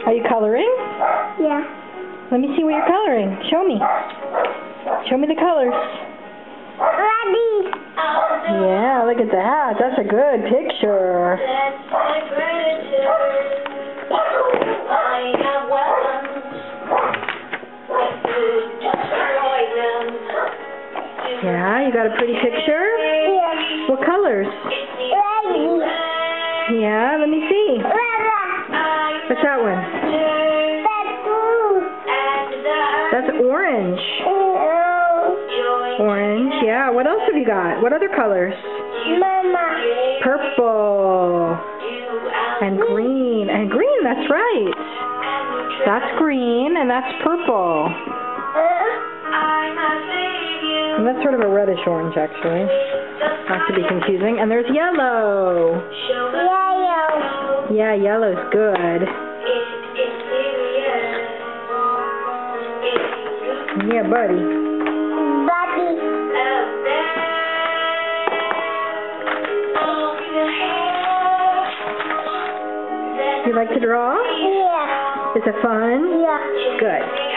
Are you coloring? Yeah. Let me see what you're coloring. Show me. Show me the colors. Ready. Yeah, look at that. That's a good picture. Yeah, you got a pretty picture? Yeah. What colors? Ready. Yeah, let me see. What's that one? That's blue. That's orange. Orange, yeah. What else have you got? What other colors? Mama. Purple. And green. And green, that's right. That's green and that's purple. And that's sort of a reddish orange, actually. Not to be confusing. And there's yellow. Yellow. Yeah, yellow's good. Yeah, buddy. Buddy. You like to draw? Yeah. Is it fun? Yeah. Good.